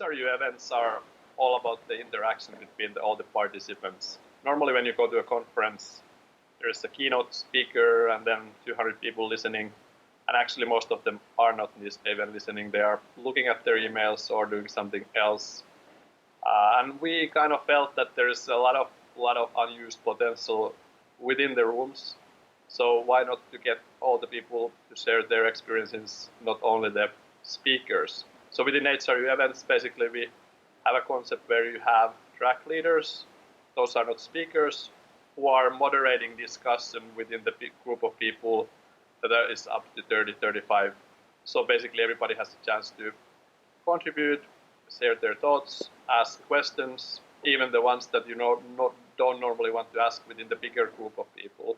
HRU events are all about the interaction between all the participants. Normally when you go to a conference, there's a keynote speaker and then 200 people listening, and actually most of them are not even listening. They are looking at their emails or doing something else. And we kind of felt that there's a lot of unused potential within the rooms. So why not to get all the people to share their experiences, not only the speakers. So within HRU events, basically we have a concept where you have track leaders. Those are not speakers, who are moderating discussion within the big group of people that is up to 30, 35. So basically everybody has a chance to contribute, share their thoughts, ask questions, even the ones that don't normally want to ask within the bigger group of people.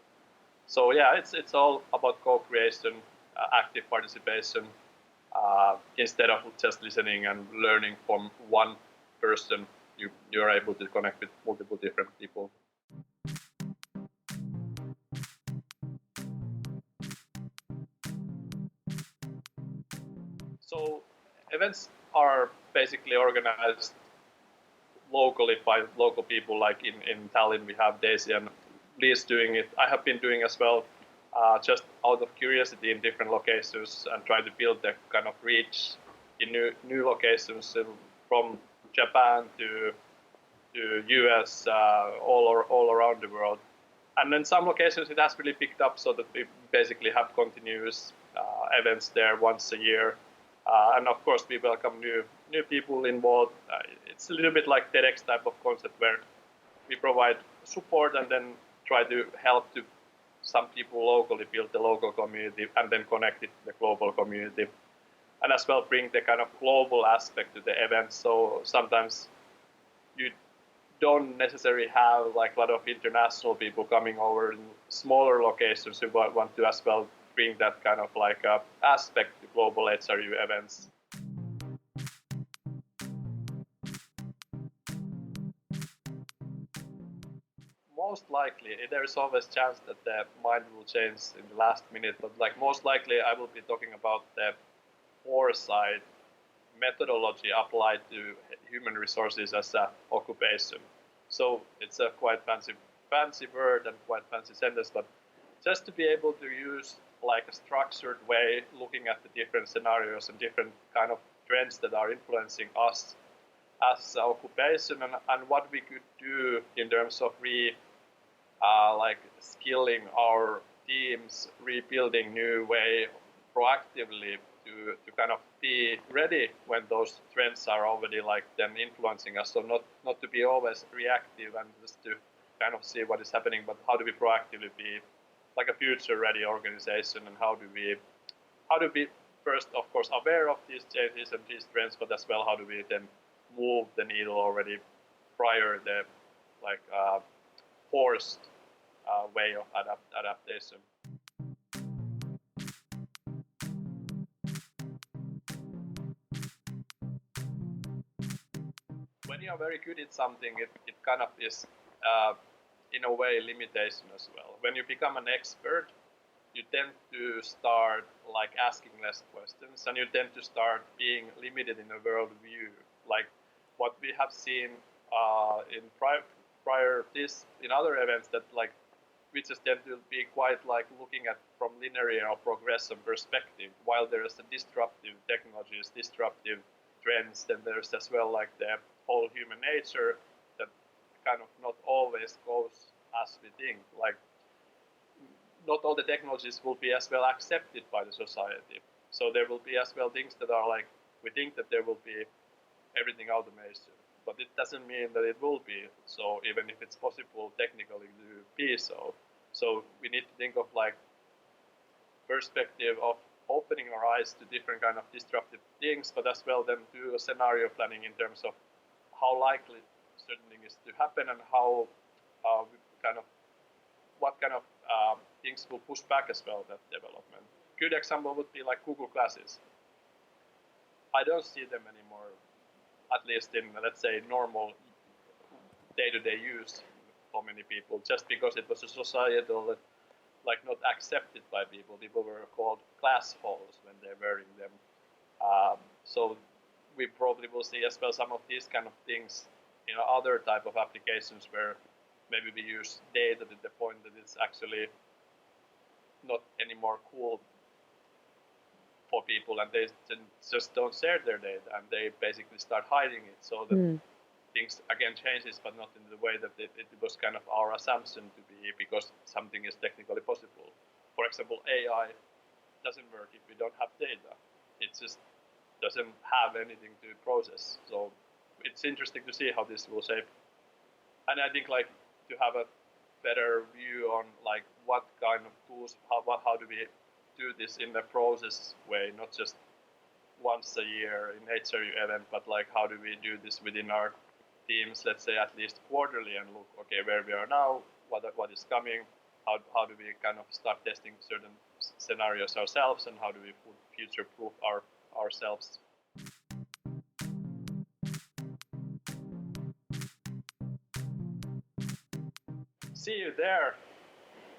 So yeah, it's all about co-creation, active participation, instead of just listening and learning from one person. You're able to connect with multiple different people. So events are basically organized locally by local people. Like in Tallinn, we have Daisy and Liz doing it. I have been doing as well, just out of curiosity in different locations and try to build the kind of reach in new locations from Japan to US, all around the world. And in some locations it has really picked up so that we basically have continuous events there once a year. And of course we welcome new people involved. It's a little bit like TEDx type of concept where we provide support and then try to help to some people locally build the local community and then connect it to the global community. And as well bring the kind of global aspect to the event. So sometimes you don't necessarily have like a lot of international people coming over in smaller locations who want to as well bring that kind of like aspect to global HRU events. Most likely, there's always chance that the mind will change in the last minute, but like most likely I will be talking about the foresight methodology applied to human resources as an occupation. So it's a quite fancy word and quite fancy sentence, but just to be able to use like a structured way, looking at the different scenarios and different kind of trends that are influencing us as an occupation, and what we could do in terms of like skilling our teams, rebuilding new way proactively to kind of be ready when those trends are already like then influencing us. So not to be always reactive and just to kind of see what is happening, but how do we proactively be like a future ready organization, and how do we first of course aware of these changes and these trends, but as well how do we then move the needle already prior the like forced way of adaptation. When you are very good at something, it kind of is in a way limitation as well. When you become an expert, you tend to start like asking less questions, and you tend to start being limited in a world view. Like what we have seen in prior this in other events, that like we just tend to be quite like looking at from linear or progression perspective, while there is a disruptive technologies, disruptive trends, then there's as well like the whole human nature that kind of not always goes as we think. Like not all the technologies will be as well accepted by the society. So there will be as well things that are like, we think that there will be everything automation, but it doesn't mean that it will be. So even if it's possible technically to be so. So we need to think of like perspective of opening our eyes to different kind of disruptive things, but as well then do a scenario planning in terms of how likely certain thing is to happen, and how what kind of things will push back as well that development. Good example would be like Google Classes. I don't see them anymore, at least in, let's say, normal day-to-day use for many people, just because it was a societal, like not accepted by people. People were called class halls when they're wearing them. So we probably will see as well some of these kind of things in other type of applications where maybe we use data to the point that it's actually not anymore cool for people, and they just don't share their data, and they basically start hiding it, so that things again changes, but not in the way that it was kind of our assumption to be, because something is technically possible. For example, AI doesn't work if we don't have data. It just doesn't have anything to process. So it's interesting to see how this will shape. And I think like to have a better view on like what kind of tools, how do we do this in a process way, not just once a year in HRU event, but like how do we do this within our teams, let's say at least quarterly, and look, okay, where we are now, what is coming, how do we kind of start testing certain scenarios ourselves, and how do we future-proof ourselves. See you there.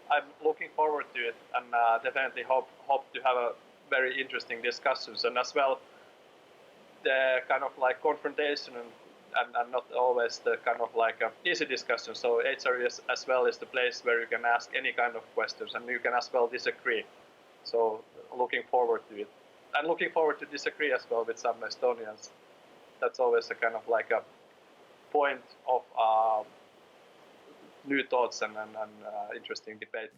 I'm looking forward to it, and definitely hope to have a very interesting discussions, and as well the kind of like confrontation and not always the kind of like a easy discussion. So HRU as well is the place where you can ask any kind of questions, and you can as well disagree. So looking forward to it, and looking forward to disagree as well with some Estonians. That's always a kind of like a point of new thoughts and interesting debate.